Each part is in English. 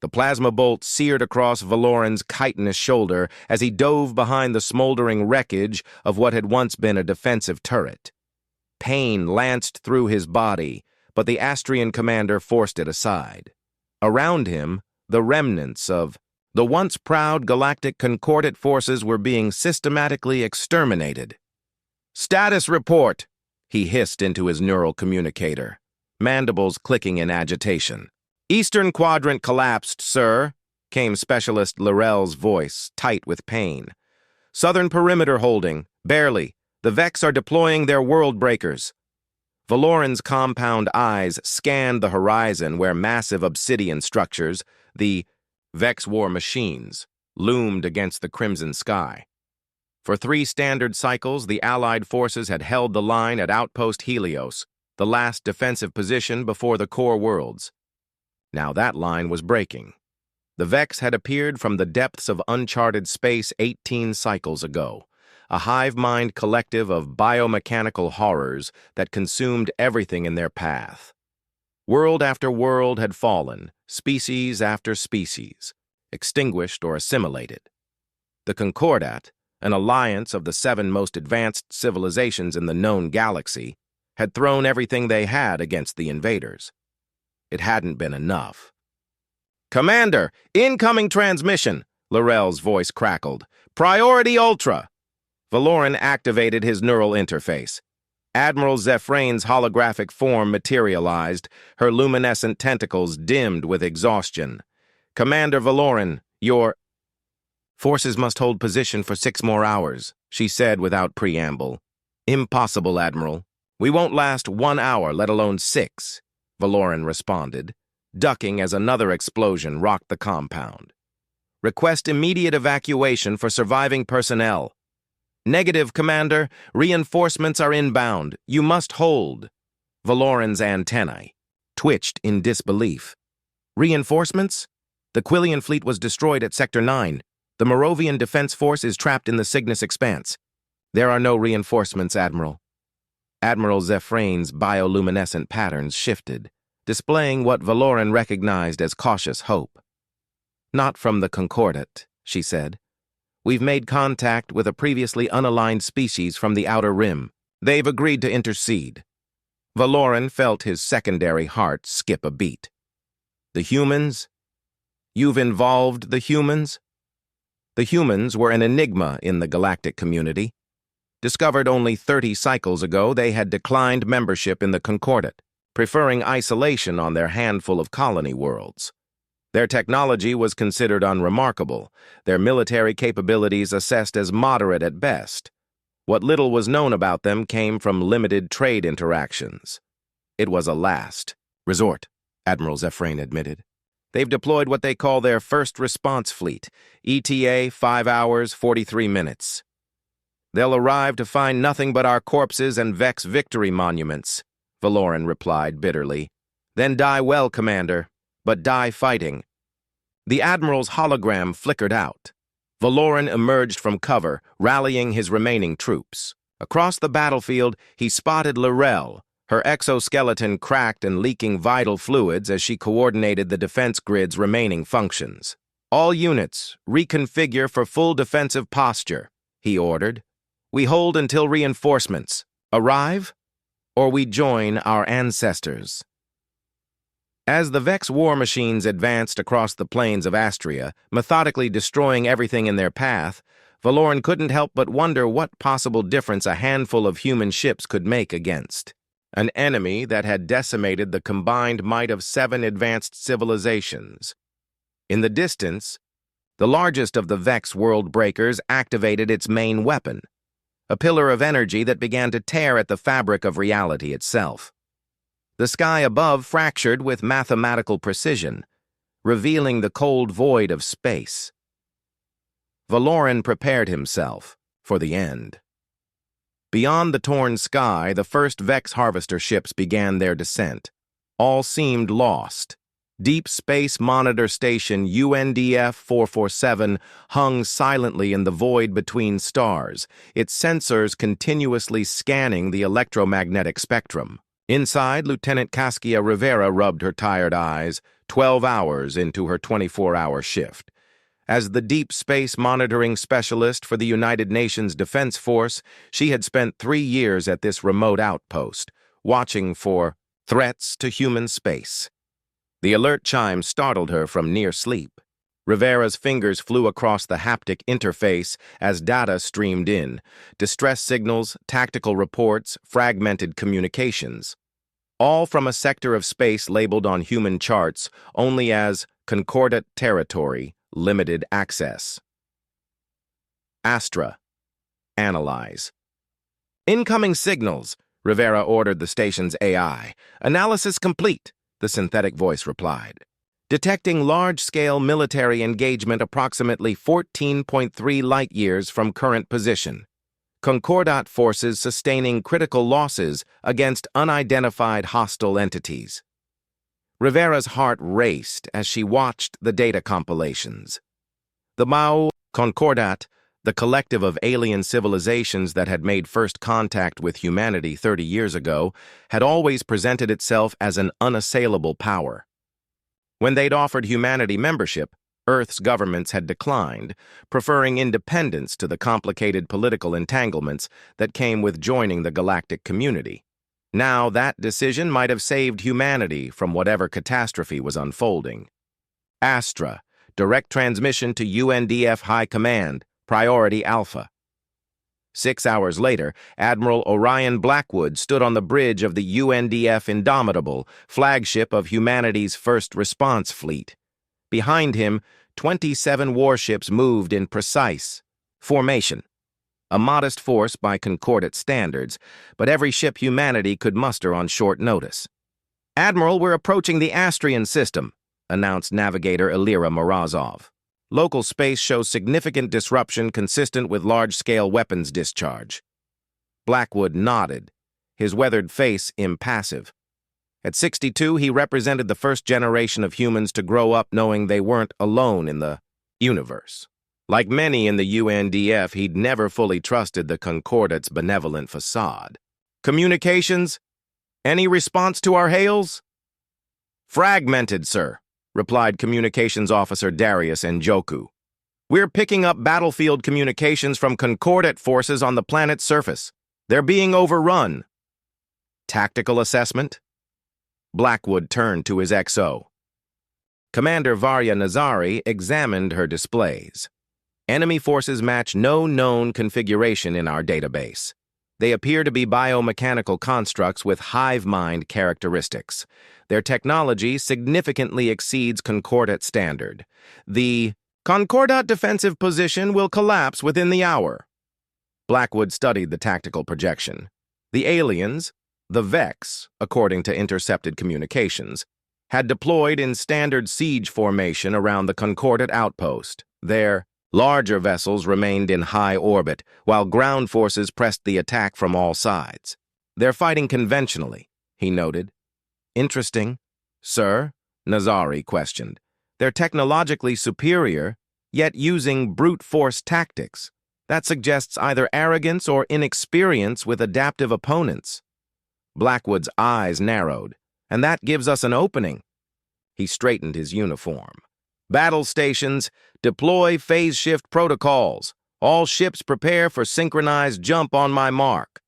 The plasma bolt seared across Valoran's chitinous shoulder as he dove behind the smoldering wreckage of what had once been a defensive turret. Pain lanced through his body, but the Astrian commander forced it aside. Around him, the remnants of the once proud galactic concordate forces were being systematically exterminated. "Status report," he hissed into his neural communicator, mandibles clicking in agitation. "Eastern quadrant collapsed, sir," came Specialist Lorel's voice, tight with pain. "Southern perimeter holding, barely. The Vex are deploying their world breakers." Valoran's compound eyes scanned the horizon where massive obsidian structures, the Vex war machines, loomed against the crimson sky. For 3 standard cycles, the Allied forces had held the line at Outpost Helios, the last defensive position before the core worlds. Now that line was breaking. The Vex had appeared from the depths of uncharted space 18 cycles ago, a hive-mind collective of biomechanical horrors that consumed everything in their path. World after world had fallen, species after species, extinguished or assimilated. The Concordat, an alliance of the 7 most advanced civilizations in the known galaxy, had thrown everything they had against the invaders. It hadn't been enough. "Commander, incoming transmission," Lorel's voice crackled. "Priority Ultra." Valoran activated his neural interface. Admiral Zephrein's holographic form materialized, her luminescent tentacles dimmed with exhaustion. "Commander Valoran, your forces must hold position for 6 more hours," she said without preamble. "Impossible, Admiral. We won't last 1 hour, let alone 6, Valoran responded, ducking as another explosion rocked the compound. "Request immediate evacuation for surviving personnel." "Negative, Commander. Reinforcements are inbound. You must hold." Valoran's antennae twitched in disbelief. "Reinforcements? The Quillian fleet was destroyed at Sector 9. The Moravian Defense Force is trapped in the Cygnus Expanse. There are no reinforcements, Admiral." Admiral Zephrein's bioluminescent patterns shifted, displaying what Valoran recognized as cautious hope. "Not from the Concordat," she said. "We've made contact with a previously unaligned species from the Outer Rim. They've agreed to intercede." Valoran felt his secondary heart skip a beat. "The humans? You've involved the humans?" The humans were an enigma in the galactic community. Discovered only 30 cycles ago, they had declined membership in the Concordat, preferring isolation on their handful of colony worlds. Their technology was considered unremarkable, their military capabilities assessed as moderate at best. What little was known about them came from limited trade interactions. "It was a last resort," Admiral Zephrine admitted. "They've deployed what they call their first response fleet, ETA 5 hours, 43 minutes. They'll arrive to find nothing but our corpses and Vex victory monuments," Valoran replied bitterly. "Then die well, Commander, but die fighting." The Admiral's hologram flickered out. Valoran emerged from cover, rallying his remaining troops. Across the battlefield, he spotted Lorel, her exoskeleton cracked and leaking vital fluids as she coordinated the defense grid's remaining functions. "All units, reconfigure for full defensive posture," he ordered. "We hold until reinforcements arrive, or we join our ancestors." As the Vex war machines advanced across the plains of Astria, methodically destroying everything in their path, Valoran couldn't help but wonder what possible difference a handful of human ships could make against an enemy that had decimated the combined might of 7 advanced civilizations. In the distance, the largest of the Vex world breakers activated its main weapon, a pillar of energy that began to tear at the fabric of reality itself. The sky above fractured with mathematical precision, revealing the cold void of space. Valoran prepared himself for the end. Beyond the torn sky, the first Vex harvester ships began their descent. All seemed lost. Deep Space Monitor Station UNDF 447 hung silently in the void between stars, its sensors continuously scanning the electromagnetic spectrum. Inside, Lieutenant Caskia Rivera rubbed her tired eyes, 12 hours into her 24-hour shift. As the deep space monitoring specialist for the United Nations Defense Force, she had spent 3 years at this remote outpost, watching for threats to human space. The alert chime startled her from near sleep. Rivera's fingers flew across the haptic interface as data streamed in, distress signals, tactical reports, fragmented communications. All from a sector of space labeled on human charts only as Concordat Territory, Limited Access. Astra. Analyze. Incoming signals, Rivera ordered the station's AI. Analysis complete, the synthetic voice replied. Detecting large-scale military engagement approximately 14.3 light-years from current position. Concordat forces sustaining critical losses against unidentified hostile entities. Rivera's heart raced as she watched the data compilations. The Mao Concordat, the collective of alien civilizations that had made first contact with humanity 30 years ago, had always presented itself as an unassailable power. When they'd offered humanity membership, Earth's governments had declined, preferring independence to the complicated political entanglements that came with joining the galactic community. Now that decision might have saved humanity from whatever catastrophe was unfolding. Astra, direct transmission to UNDF High Command, Priority Alpha. 6 hours later, Admiral Orion Blackwood stood on the bridge of the UNDF Indomitable, flagship of humanity's first response fleet. Behind him, 27 warships moved in precise formation. A modest force by Concordat standards, but every ship humanity could muster on short notice. "Admiral, we're approaching the Astrian system," announced navigator Elira Morozov. Local space shows significant disruption consistent with large-scale weapons discharge. Blackwood nodded, his weathered face impassive. At 62, he represented the first generation of humans to grow up knowing they weren't alone in the universe. Like many in the UNDF, he'd never fully trusted the Concordat's benevolent facade. "Communications? Any response to our hails?" "Fragmented, sir," replied Communications Officer Darius Njoku. "We're picking up battlefield communications from Concordat forces on the planet's surface. They're being overrun." "Tactical assessment?" Blackwood turned to his XO. Commander Varya Nazari examined her displays. "Enemy forces match no known configuration in our database. They appear to be biomechanical constructs with hive mind characteristics. Their technology significantly exceeds Concordat standard. The Concordat defensive position will collapse within the hour." Blackwood studied the tactical projection. The aliens, the Vex, according to intercepted communications, had deployed in standard siege formation around the Concordat outpost. Their larger vessels remained in high orbit, while ground forces pressed the attack from all sides. "They're fighting conventionally," he noted. "Interesting, sir?" Nazari questioned. "They're technologically superior, yet using brute force tactics. That suggests either arrogance or inexperience with adaptive opponents." Blackwood's eyes narrowed. "And that gives us an opening." He straightened his uniform. "Battle stations, deploy phase shift protocols. All ships prepare for synchronized jump on my mark."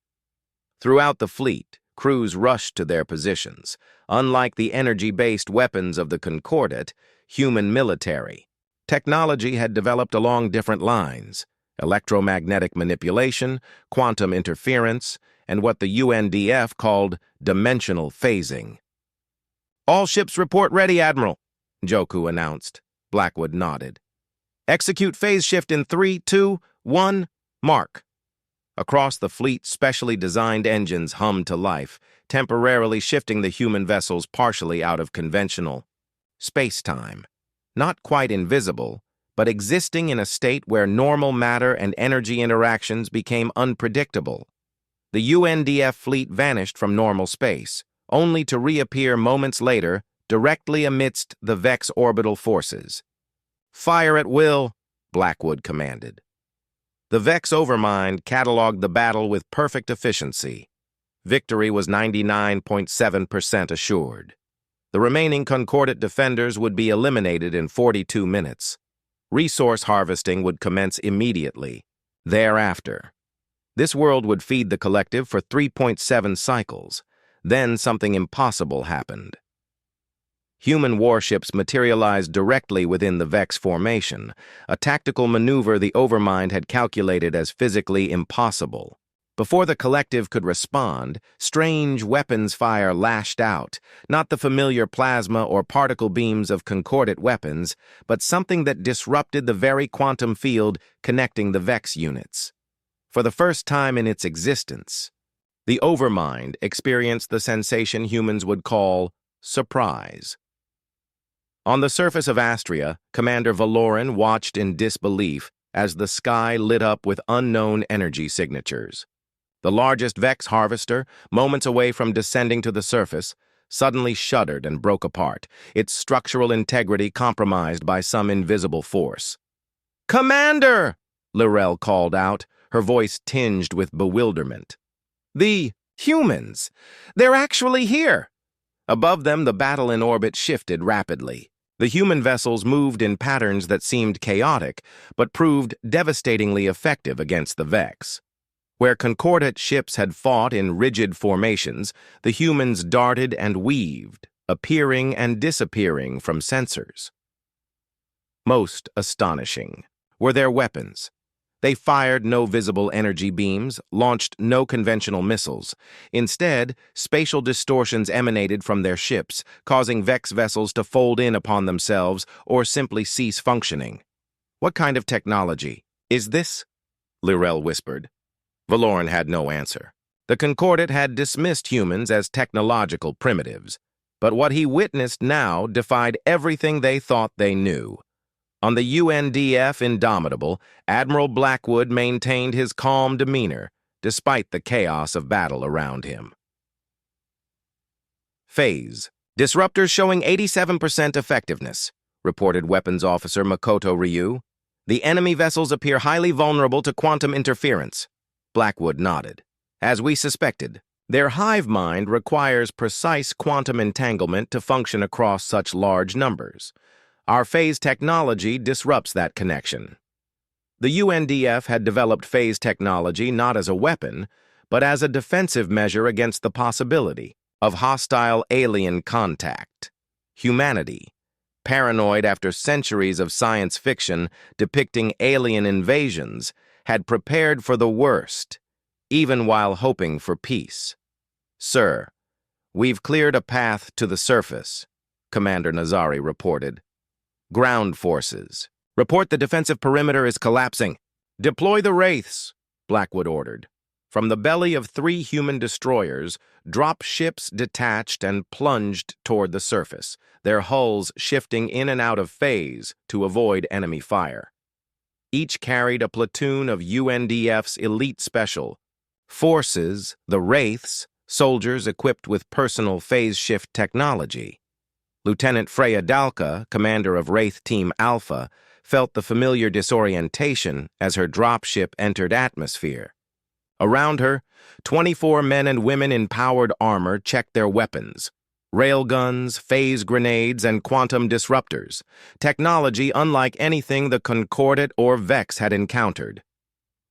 Throughout the fleet, crews rushed to their positions. Unlike the energy-based weapons of the Concordat, human military technology had developed along different lines: electromagnetic manipulation, quantum interference, and what the UNDF called dimensional phasing. "All ships report ready, Admiral," Njoku announced. Blackwood nodded. "Execute phase shift in 3, 2, 1, mark." Across the fleet, specially designed engines hummed to life, temporarily shifting the human vessels partially out of conventional space-time. Not quite invisible, but existing in a state where normal matter and energy interactions became unpredictable. The UNDF fleet vanished from normal space, only to reappear moments later directly amidst the Vex orbital forces. "Fire at will," Blackwood commanded. The Vex Overmind cataloged the battle with perfect efficiency. Victory was 99.7% assured. The remaining Concordat defenders would be eliminated in 42 minutes. Resource harvesting would commence immediately. Thereafter, this world would feed the collective for 3.7 cycles. Then something impossible happened. Human warships materialized directly within the Vex formation, a tactical maneuver the Overmind had calculated as physically impossible. Before the collective could respond, strange weapons fire lashed out, not the familiar plasma or particle beams of Concordat weapons, but something that disrupted the very quantum field connecting the Vex units. For the first time in its existence, the Overmind experienced the sensation humans would call surprise. On the surface of Astria, Commander Valoran watched in disbelief as the sky lit up with unknown energy signatures. The largest Vex harvester, moments away from descending to the surface, suddenly shuddered and broke apart, its structural integrity compromised by some invisible force. "Commander!" Lorel called out, her voice tinged with bewilderment. "The humans! They're actually here!" Above them, the battle in orbit shifted rapidly. The human vessels moved in patterns that seemed chaotic, but proved devastatingly effective against the Vex. Where Concordat ships had fought in rigid formations, the humans darted and weaved, appearing and disappearing from sensors. Most astonishing were their weapons. They fired no visible energy beams, launched no conventional missiles. Instead, spatial distortions emanated from their ships, causing Vex vessels to fold in upon themselves or simply cease functioning. "What kind of technology is this?" Lorel whispered. Valoran had no answer. The Concordat had dismissed humans as technological primitives, but what he witnessed now defied everything they thought they knew. On the UNDF Indomitable, Admiral Blackwood maintained his calm demeanor, despite the chaos of battle around him. Phase. Disruptors showing 87% effectiveness, reported Weapons Officer Makoto Ryu. The enemy vessels appear highly vulnerable to quantum interference. Blackwood nodded. As we suspected, their hive mind requires precise quantum entanglement to function across such large numbers. Our phase technology disrupts that connection. The UNDF had developed phase technology not as a weapon, but as a defensive measure against the possibility of hostile alien contact. Humanity, paranoid after centuries of science fiction depicting alien invasions, had prepared for the worst, even while hoping for peace. "Sir, we've cleared a path to the surface," Commander Nazari reported. "Ground forces. Report the defensive perimeter is collapsing. Deploy the Wraiths," Blackwood ordered. From the belly of 3 human destroyers, drop ships detached and plunged toward the surface, their hulls shifting in and out of phase to avoid enemy fire. Each carried a platoon of UNDF's elite special forces, the Wraiths, soldiers equipped with personal phase shift technology. Lieutenant Freya Dalka, commander of Wraith Team Alpha, felt the familiar disorientation as her dropship entered atmosphere. Around her, 24 men and women in powered armor checked their weapons. Railguns, phase grenades, and quantum disruptors. Technology unlike anything the Concordat or Vex had encountered.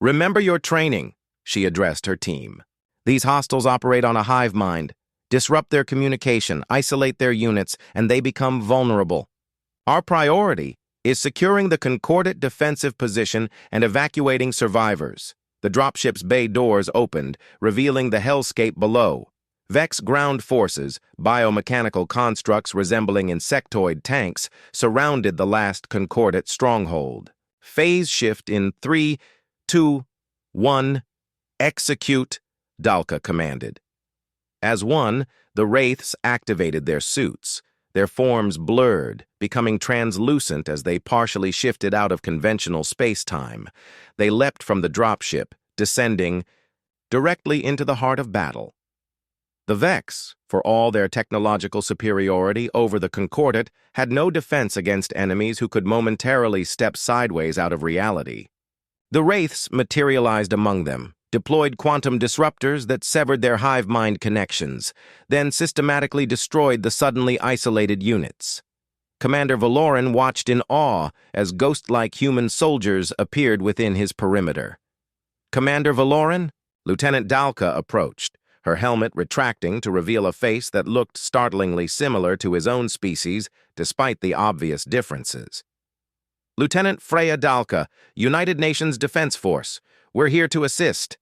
"Remember your training," she addressed her team. "These hostiles operate on a hive mind. Disrupt their communication, isolate their units, and they become vulnerable. Our priority is securing the Concordat defensive position and evacuating survivors." The dropship's bay doors opened, revealing the hellscape below. Vex ground forces, biomechanical constructs resembling insectoid tanks, surrounded the last Concordat stronghold. "Phase shift in 3, 2, 1, execute," Dalka commanded. As one, the Wraiths activated their suits, their forms blurred, becoming translucent as they partially shifted out of conventional space-time. They leapt from the dropship, descending directly into the heart of battle. The Vex, for all their technological superiority over the Concordat, had no defense against enemies who could momentarily step sideways out of reality. The Wraiths materialized among them, deployed quantum disruptors that severed their hive mind connections, then systematically destroyed the suddenly isolated units. Commander Valoran watched in awe as ghost-like human soldiers appeared within his perimeter. "Commander Valoran?" Lieutenant Dalka approached, her helmet retracting to reveal a face that looked startlingly similar to his own species, despite the obvious differences. "Lieutenant Freya Dalka, United Nations Defense Force. We're here to assist."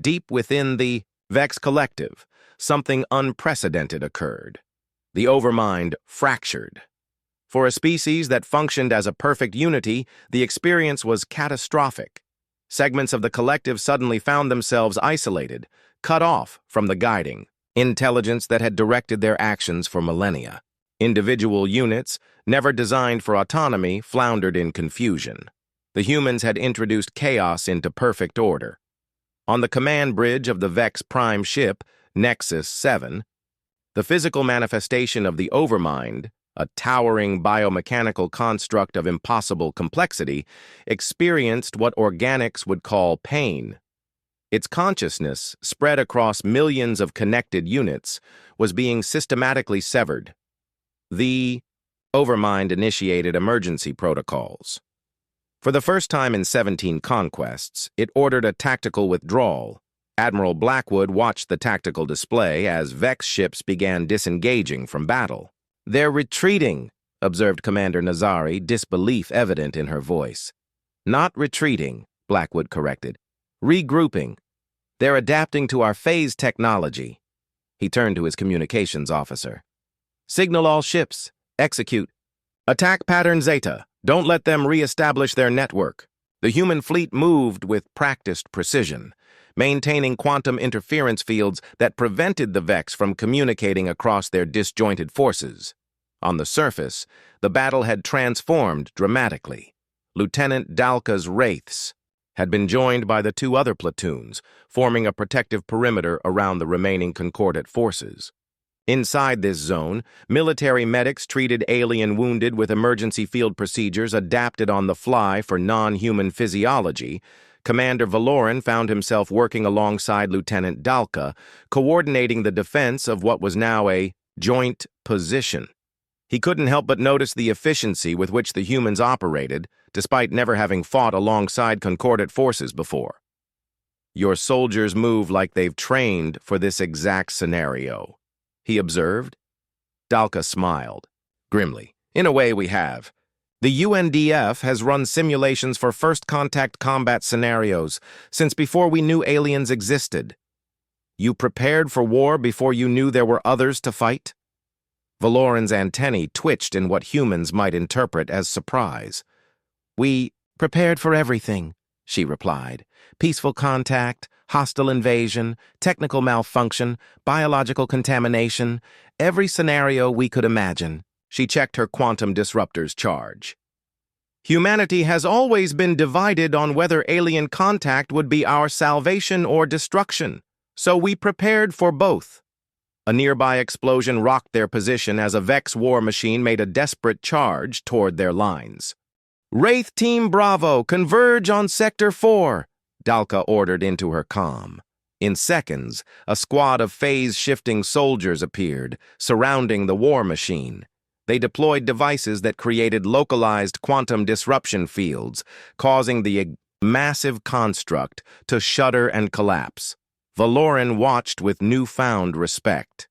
Deep within the Vex Collective, something unprecedented occurred. The Overmind fractured. For a species that functioned as a perfect unity, the experience was catastrophic. Segments of the collective suddenly found themselves isolated, cut off from the guiding intelligence that had directed their actions for millennia. Individual units, never designed for autonomy, floundered in confusion. The humans had introduced chaos into perfect order. On the command bridge of the Vex Prime ship, Nexus 7, the physical manifestation of the Overmind, a towering biomechanical construct of impossible complexity, experienced what organics would call pain. Its consciousness, spread across millions of connected units, was being systematically severed. The Overmind initiated emergency protocols. For the first time in 17 conquests, it ordered a tactical withdrawal. Admiral Blackwood watched the tactical display as Vex ships began disengaging from battle. "They're retreating," observed Commander Nazari, disbelief evident in her voice. "Not retreating," Blackwood corrected. "Regrouping. They're adapting to our phase technology." He turned to his communications officer. "Signal all ships. Execute. Attack pattern Zeta. Don't let them re-establish their network." The human fleet moved with practiced precision, maintaining quantum interference fields that prevented the Vex from communicating across their disjointed forces. On the surface, the battle had transformed dramatically. Lieutenant Dalka's Wraiths had been joined by the two other platoons, forming a protective perimeter around the remaining Concordat forces. Inside this zone, military medics treated alien wounded with emergency field procedures adapted on the fly for non-human physiology. Commander Valoran found himself working alongside Lieutenant Dalka, coordinating the defense of what was now a joint position. He couldn't help but notice the efficiency with which the humans operated, despite never having fought alongside Concordat forces before. "Your soldiers move like they've trained for this exact scenario," he observed. Dalka smiled grimly. "In a way, we have. The UNDF has run simulations for first-contact combat scenarios since before we knew aliens existed. You prepared for war before you knew there were others to fight?" Valoran's antennae twitched in what humans might interpret as surprise. "We prepared for everything," she replied. "Peaceful contact, hostile invasion, technical malfunction, biological contamination, every scenario we could imagine." She checked her quantum disruptor's charge. "Humanity has always been divided on whether alien contact would be our salvation or destruction, so we prepared for both." A nearby explosion rocked their position as a Vex war machine made a desperate charge toward their lines. "Wraith Team Bravo, converge on Sector 4, Dalka ordered into her comm. In seconds, a squad of phase-shifting soldiers appeared, surrounding the war machine. They deployed devices that created localized quantum disruption fields, causing the massive construct to shudder and collapse. Valoran watched with newfound respect.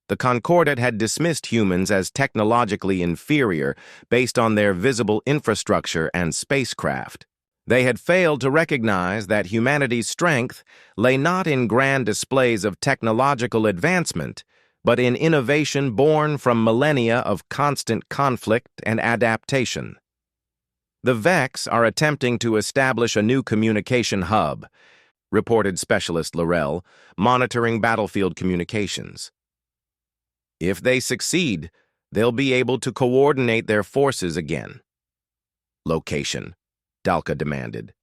The Concordat had dismissed humans as technologically inferior based on their visible infrastructure and spacecraft. They had failed to recognize that humanity's strength lay not in grand displays of technological advancement, but in innovation born from millennia of constant conflict and adaptation. The Vex are attempting to establish a new communication hub, reported Specialist Laurel, monitoring battlefield communications. If they succeed, they'll be able to coordinate their forces again. Location, Dalka demanded.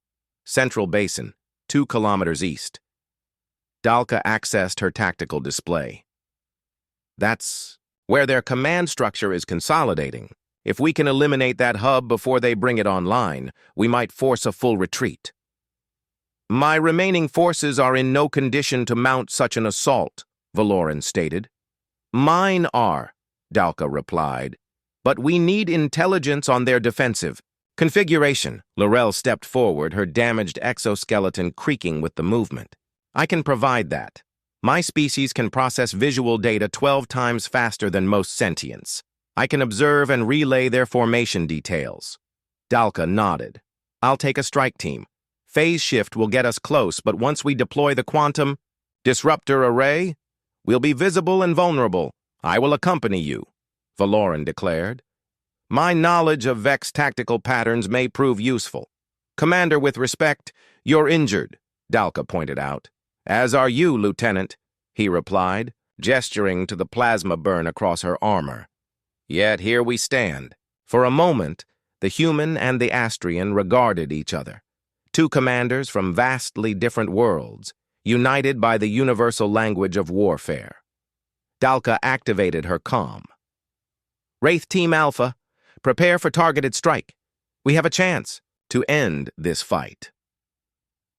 Central Basin, 2 kilometers east. Dalka accessed her tactical display. That's where their command structure is consolidating. If we can eliminate that hub before they bring it online, we might force a full retreat. My remaining forces are in no condition to mount such an assault, Valoran stated. Mine are, Dalka replied. But we need intelligence on their defensive. Configuration. Laurel stepped forward, her damaged exoskeleton creaking with the movement. I can provide that. My species can process visual data 12 times faster than most sentients. I can observe and relay their formation details. Dalka nodded. I'll take a strike team. Phase shift will get us close, but once we deploy the quantum disruptor array, we'll be visible and vulnerable. I will accompany you, Valoran declared. My knowledge of Vex tactical patterns may prove useful. Commander, with respect, you're injured, Dalka pointed out. As are you, Lieutenant, he replied, gesturing to the plasma burn across her armor. Yet here we stand. For a moment, the human and the Astrian regarded each other. Two commanders from vastly different worlds, united by the universal language of warfare. Dalka activated her comm. Wraith Team Alpha, prepare for targeted strike. We have a chance to end this fight.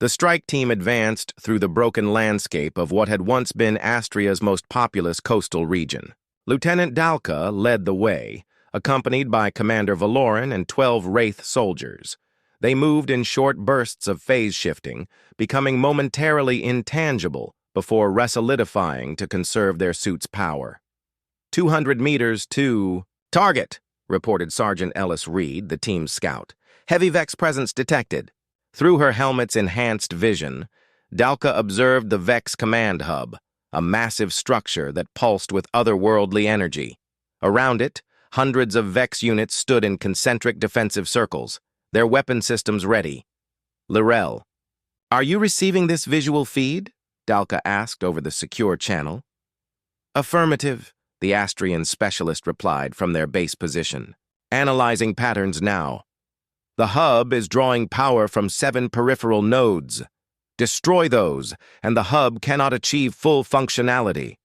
The strike team advanced through the broken landscape of what had once been Astria's most populous coastal region. Lieutenant Dalka led the way, accompanied by Commander Valoran and 12 Wraith soldiers. They moved in short bursts of phase shifting, becoming momentarily intangible before resolidifying to conserve their suit's power. 200 meters to target, reported Sergeant Ellis Reed, the team's scout. Heavy Vex presence detected. Through her helmet's enhanced vision, Dalka observed the Vex command hub, a massive structure that pulsed with otherworldly energy. Around it, hundreds of Vex units stood in concentric defensive circles, their weapon systems ready. Laurel, are you receiving this visual feed? Dalka asked over the secure channel. Affirmative, the Astrian specialist replied from their base position. Analyzing patterns now. The hub is drawing power from 7 peripheral nodes. Destroy those, and the hub cannot achieve full functionality.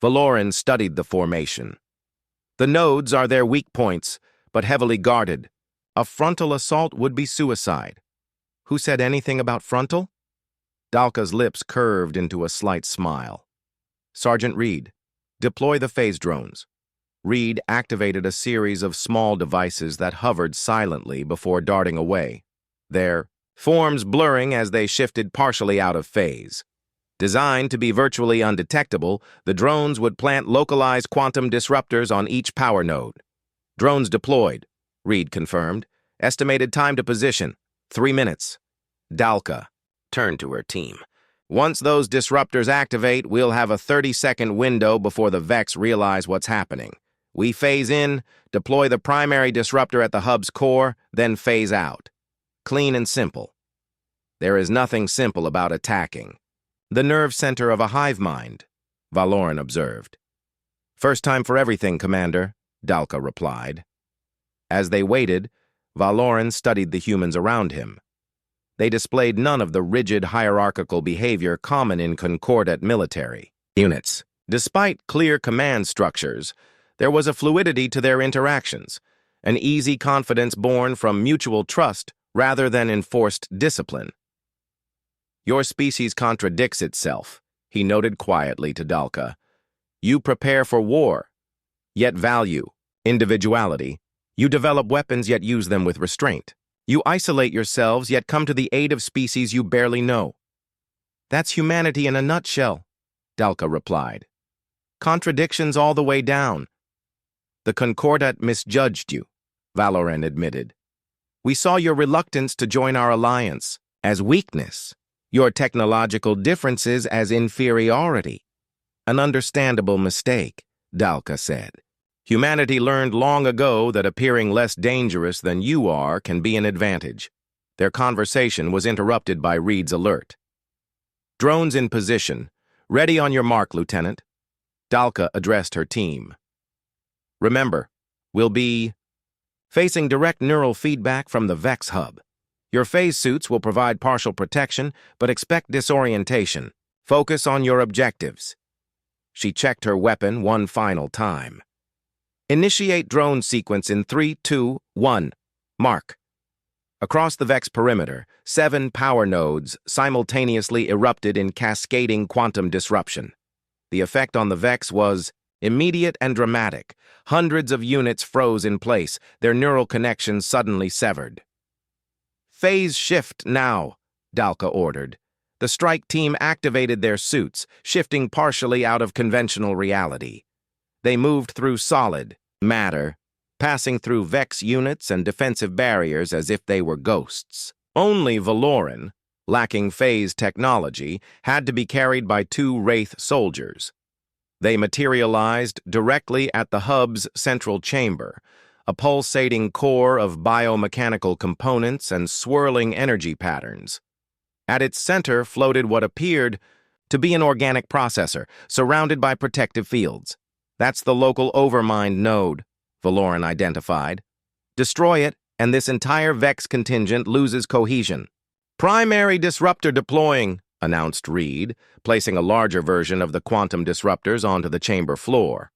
Valoran studied the formation. The nodes are their weak points, but heavily guarded. A frontal assault would be suicide. Who said anything about frontal? Dalka's lips curved into a slight smile. Sergeant Reed, deploy the phase drones. Reed activated a series of small devices that hovered silently before darting away, their forms blurring as they shifted partially out of phase. Designed to be virtually undetectable, the drones would plant localized quantum disruptors on each power node. Drones deployed, Reed confirmed. Estimated time to position, 3 minutes. Dalka turned to her team. Once those disruptors activate, we'll have a 30-second window before the Vex realize what's happening. We phase in, deploy the primary disruptor at the hub's core, then phase out. Clean and simple. There is nothing simple about attacking. The nerve center of a hive mind, Valoran observed. First time for everything, Commander, Dalka replied. As they waited, Valoran studied the humans around him. They displayed none of the rigid hierarchical behavior common in Concordat military units. Despite clear command structures, there was a fluidity to their interactions, an easy confidence born from mutual trust rather than enforced discipline. Your species contradicts itself, he noted quietly to Dalka. You prepare for war, yet value individuality. You develop weapons, yet use them with restraint. You isolate yourselves, yet come to the aid of species you barely know. That's humanity in a nutshell, Dalka replied. Contradictions all the way down. The Concordat misjudged you, Valoran admitted. We saw your reluctance to join our alliance as weakness, your technological differences as inferiority. An understandable mistake, Dalka said. Humanity learned long ago that appearing less dangerous than you are can be an advantage. Their conversation was interrupted by Reed's alert. Drones in position. Ready on your mark, Lieutenant. Dalka addressed her team. Remember, we'll be facing direct neural feedback from the Vex hub. Your phase suits will provide partial protection, but expect disorientation. Focus on your objectives. She checked her weapon one final time. Initiate drone sequence in 3, 2, 1. Mark. Across the Vex perimeter, 7 power nodes simultaneously erupted in cascading quantum disruption. The effect on the Vex was immediate and dramatic. Hundreds of units froze in place, their neural connections suddenly severed. "Phase shift now," Dalka ordered. The strike team activated their suits, shifting partially out of conventional reality. They moved through solid matter, passing through Vex units and defensive barriers as if they were ghosts. Only Valoran, lacking phase technology, had to be carried by 2 Wraith soldiers. They materialized directly at the hub's central chamber, a pulsating core of biomechanical components and swirling energy patterns. At its center floated what appeared to be an organic processor, surrounded by protective fields. "That's the local overmind node," Valoran identified. "Destroy it, and this entire Vex contingent loses cohesion." "Primary disruptor deploying," announced Reed, placing a larger version of the quantum disruptors onto the chamber floor.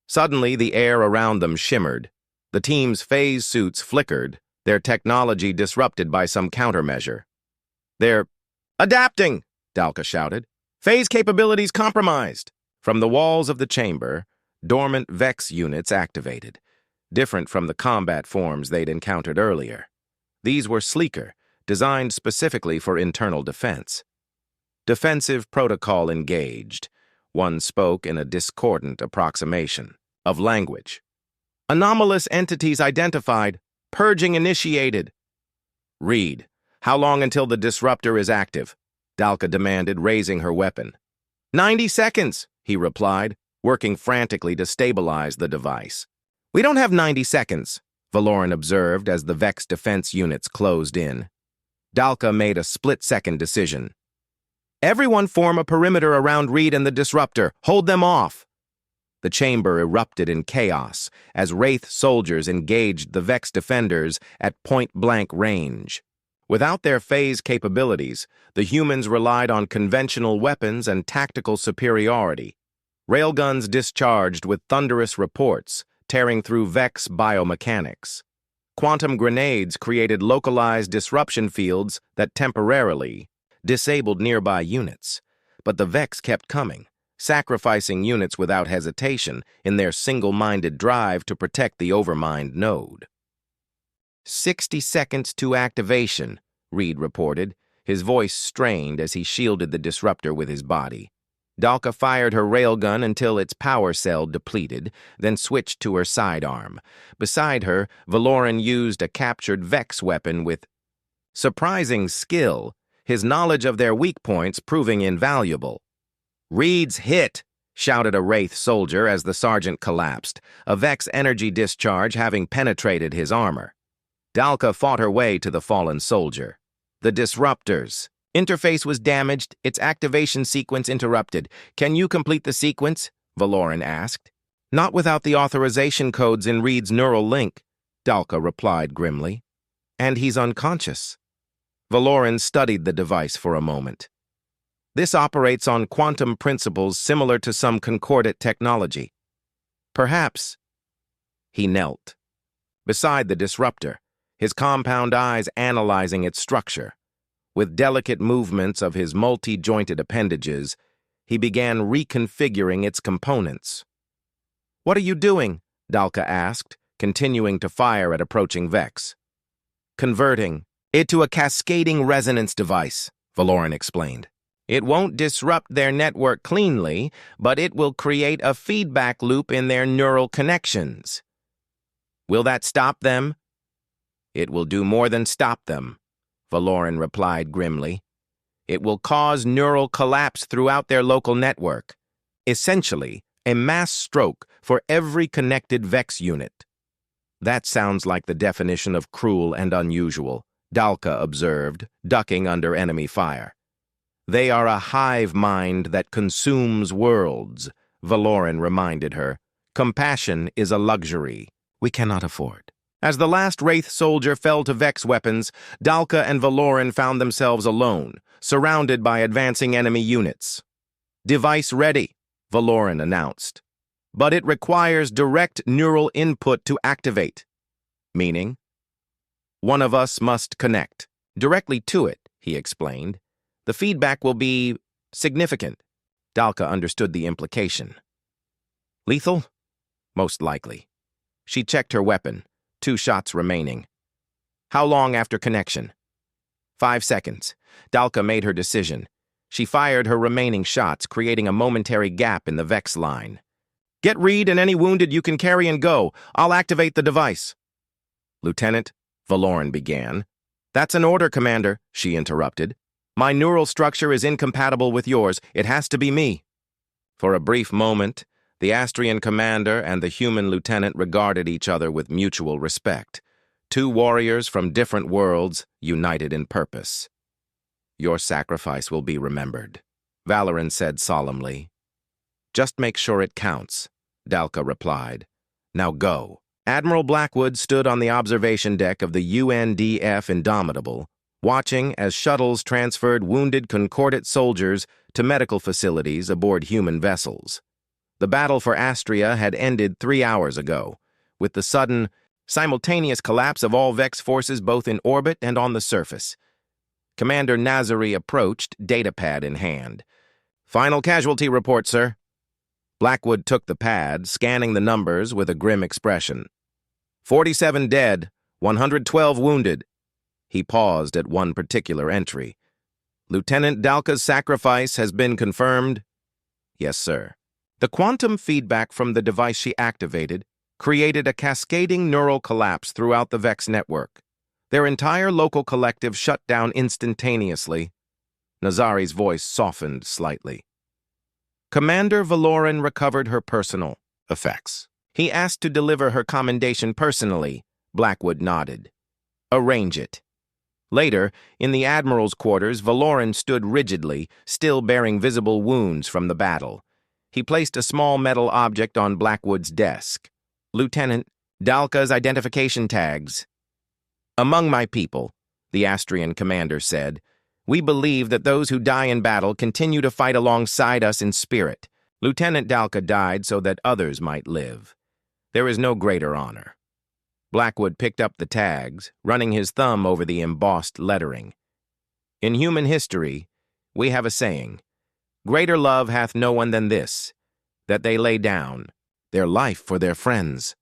Suddenly, the air around them shimmered. The team's phase suits flickered, their technology disrupted by some countermeasure. "They're adapting!" Dalka shouted. "Phase capabilities compromised!" From the walls of the chamber, dormant Vex units activated, different from the combat forms they'd encountered earlier. These were sleeker, designed specifically for internal defense. Defensive protocol engaged. One spoke in a discordant approximation of language. "Anomalous entities identified. Purging initiated." "Reed, how long until the disruptor is active?" Dalka demanded, raising her weapon. 90 seconds, he replied, working frantically to stabilize the device. "We don't have 90 seconds, Valoran observed as the Vex defense units closed in. Dalka made a split-second decision. "Everyone form a perimeter around Reed and the disruptor. Hold them off." The chamber erupted in chaos as Wraith soldiers engaged the Vex defenders at point-blank range. Without their phase capabilities, the humans relied on conventional weapons and tactical superiority. Railguns discharged with thunderous reports, tearing through Vex biomechanics. Quantum grenades created localized disruption fields that temporarily disabled nearby units. But the Vex kept coming, sacrificing units without hesitation in their single-minded drive to protect the Overmind node. 60 seconds to activation, Reed reported, his voice strained as he shielded the disruptor with his body. Dalka fired her railgun until its power cell depleted, then switched to her sidearm. Beside her, Valoran used a captured Vex weapon with surprising skill, his knowledge of their weak points proving invaluable. "Reed's hit!" shouted a Wraith soldier as the sergeant collapsed, a Vex energy discharge having penetrated his armor. Dalka fought her way to the fallen soldier. "The disruptors. Interface was damaged, its activation sequence interrupted. Can you complete the sequence?" Valoran asked. "Not without the authorization codes in Reed's neural link," Dalka replied grimly. "And he's unconscious." Valoran studied the device for a moment. "This operates on quantum principles similar to some concordant technology. Perhaps." He knelt beside the disruptor, his compound eyes analyzing its structure. With delicate movements of his multi-jointed appendages, he began reconfiguring its components. "What are you doing?" Dalka asked, continuing to fire at approaching Vex. "Converting it to a cascading resonance device," Valoran explained. "It won't disrupt their network cleanly, but it will create a feedback loop in their neural connections." "Will that stop them?" "It will do more than stop them," Valoran replied grimly. "It will cause neural collapse throughout their local network. Essentially, a mass stroke for every connected Vex unit." "That sounds like the definition of cruel and unusual," Dalka observed, ducking under enemy fire. "They are a hive mind that consumes worlds," Valoran reminded her. "Compassion is a luxury we cannot afford." As the last Wraith soldier fell to Vex weapons, Dalka and Valoran found themselves alone, surrounded by advancing enemy units. "Device ready," Valoran announced. "But it requires direct neural input to activate." "Meaning?" One of us must connect. Directly to it, he explained. The feedback will be significant. Dalka understood the implication. Lethal? Most likely. She checked her weapon. 2 shots remaining. How long after connection? 5 seconds. Dalka made her decision. She fired her remaining shots, creating a momentary gap in the Vex line. Get Reed and any wounded you can carry and go. I'll activate the device. Lieutenant, Valoran began. That's an order, Commander, she interrupted. My neural structure is incompatible with yours. It has to be me. For a brief moment, the Astrian commander and the human lieutenant regarded each other with mutual respect. 2 warriors from different worlds, united in purpose. Your sacrifice will be remembered, Valoran said solemnly. Just make sure it counts, Dalka replied. Now go. Admiral Blackwood stood on the observation deck of the UNDF Indomitable, watching as shuttles transferred wounded Concordate soldiers to medical facilities aboard human vessels. The battle for Astria had ended 3 hours ago, with the sudden, simultaneous collapse of all Vex forces both in orbit and on the surface. Commander Nazari approached, datapad in hand. Final casualty report, sir. Blackwood took the pad, scanning the numbers with a grim expression. 47 dead, 112 wounded. He paused at one particular entry. Lieutenant Dalka's sacrifice has been confirmed? Yes, sir. The quantum feedback from the device she activated created a cascading neural collapse throughout the Vex network. Their entire local collective shut down instantaneously. Nazari's voice softened slightly. Commander Valoran recovered her personal effects. He asked to deliver her commendation personally. Blackwood nodded. Arrange it. Later, in the Admiral's quarters, Valoran stood rigidly, still bearing visible wounds from the battle. He placed a small metal object on Blackwood's desk. Lieutenant, Dalka's identification tags. Among my people, the Astrian commander said, we believe that those who die in battle continue to fight alongside us in spirit. Lieutenant Dalka died so that others might live. There is no greater honor. Blackwood picked up the tags, running his thumb over the embossed lettering. In human history, we have a saying, greater love hath no one than this, that they lay down their life for their friends.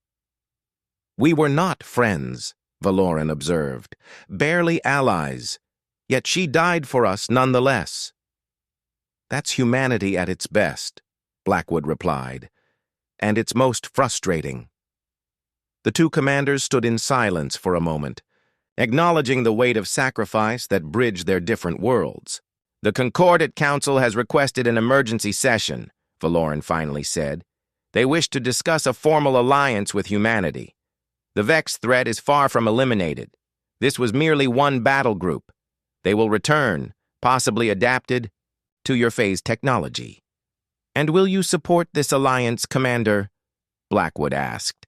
We were not friends, Valoran observed, barely allies, yet she died for us nonetheless. That's humanity at its best, Blackwood replied, and it's most frustrating. The 2 commanders stood in silence for a moment, acknowledging the weight of sacrifice that bridged their different worlds. The Concordate Council has requested an emergency session, Valoran finally said. They wish to discuss a formal alliance with humanity. The Vex threat is far from eliminated. This was merely one battle group. They will return, possibly adapted, to your phase technology. And will you support this alliance, Commander? Blackwood asked.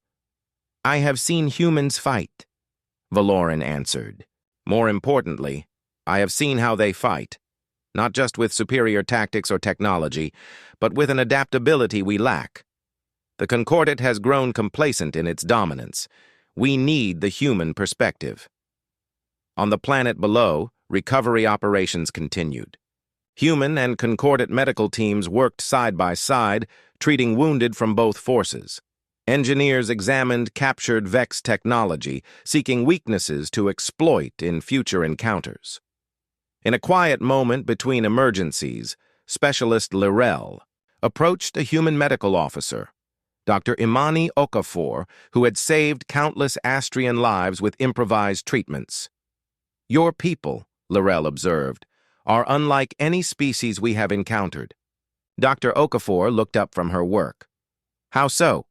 I have seen humans fight, Valoran answered. More importantly, I have seen how they fight, not just with superior tactics or technology, but with an adaptability we lack. The Concordate has grown complacent in its dominance. We need the human perspective. On the planet below, recovery operations continued. Human and Concordate medical teams worked side by side, treating wounded from both forces. Engineers examined captured Vex technology, seeking weaknesses to exploit in future encounters. In a quiet moment between emergencies, Specialist Lirel approached a human medical officer, Dr. Imani Okafor, who had saved countless Astrian lives with improvised treatments. Your people, Lirel observed, are unlike any species we have encountered. Dr. Okafor looked up from her work. How so?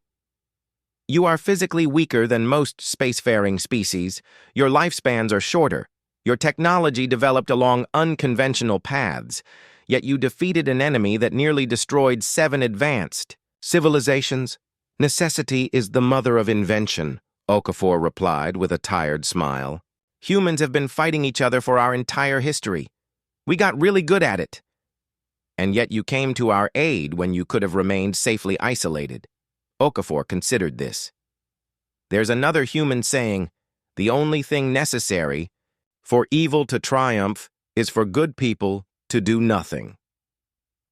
You are physically weaker than most spacefaring species. Your lifespans are shorter. Your technology developed along unconventional paths, yet you defeated an enemy that nearly destroyed 7 advanced civilizations. Necessity is the mother of invention, Okafor replied with a tired smile. Humans have been fighting each other for our entire history. We got really good at it. And yet you came to our aid when you could have remained safely isolated. Okafor considered this. There's another human saying, The only thing necessary for evil to triumph is for good people to do nothing.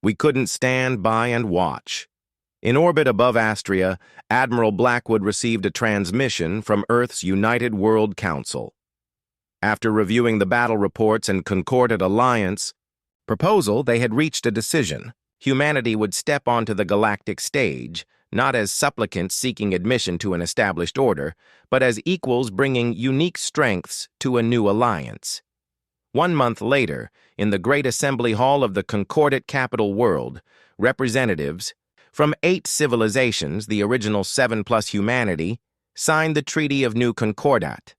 We couldn't stand by and watch. In orbit above Astria, Admiral Blackwood received a transmission from Earth's United World Council. After reviewing the battle reports and concordant alliance proposal, they had reached a decision. Humanity would step onto the galactic stage, not as supplicants seeking admission to an established order, but as equals bringing unique strengths to a new alliance. 1 month later, in the Great Assembly Hall of the concordant capital world, representatives from 8 civilizations, the original 7 plus humanity, signed the Treaty of New Concordat.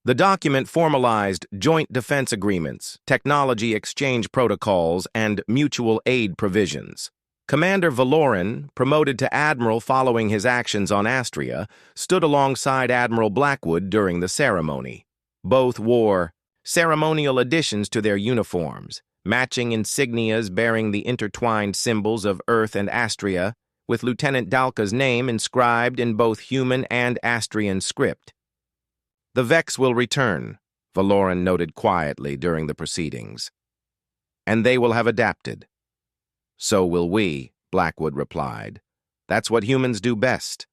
The document formalized joint defense agreements, technology exchange protocols, and mutual aid provisions. Commander Valoran, promoted to admiral following his actions on Astria, stood alongside Admiral Blackwood during the ceremony. Both wore ceremonial additions to their uniforms, matching insignias bearing the intertwined symbols of Earth and Astria, with Lieutenant Dalka's name inscribed in both human and Astrian script. "The Vex will return," Valoran noted quietly during the proceedings. "And they will have adapted." "So will we," Blackwood replied. "That's what humans do best."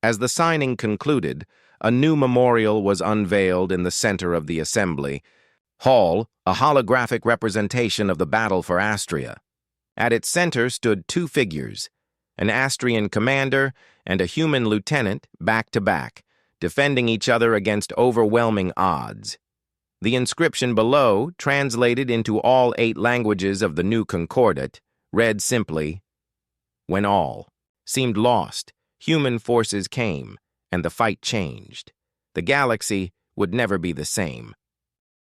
As the signing concluded, a new memorial was unveiled in the center of the assembly hall, a holographic representation of the battle for Astria. At its center stood 2 figures, an Astrian commander and a human lieutenant, back to back, defending each other against overwhelming odds. The inscription below, translated into all 8 languages of the new Concordat, read simply, "When all seemed lost, human forces came, and the fight changed. The galaxy would never be the same."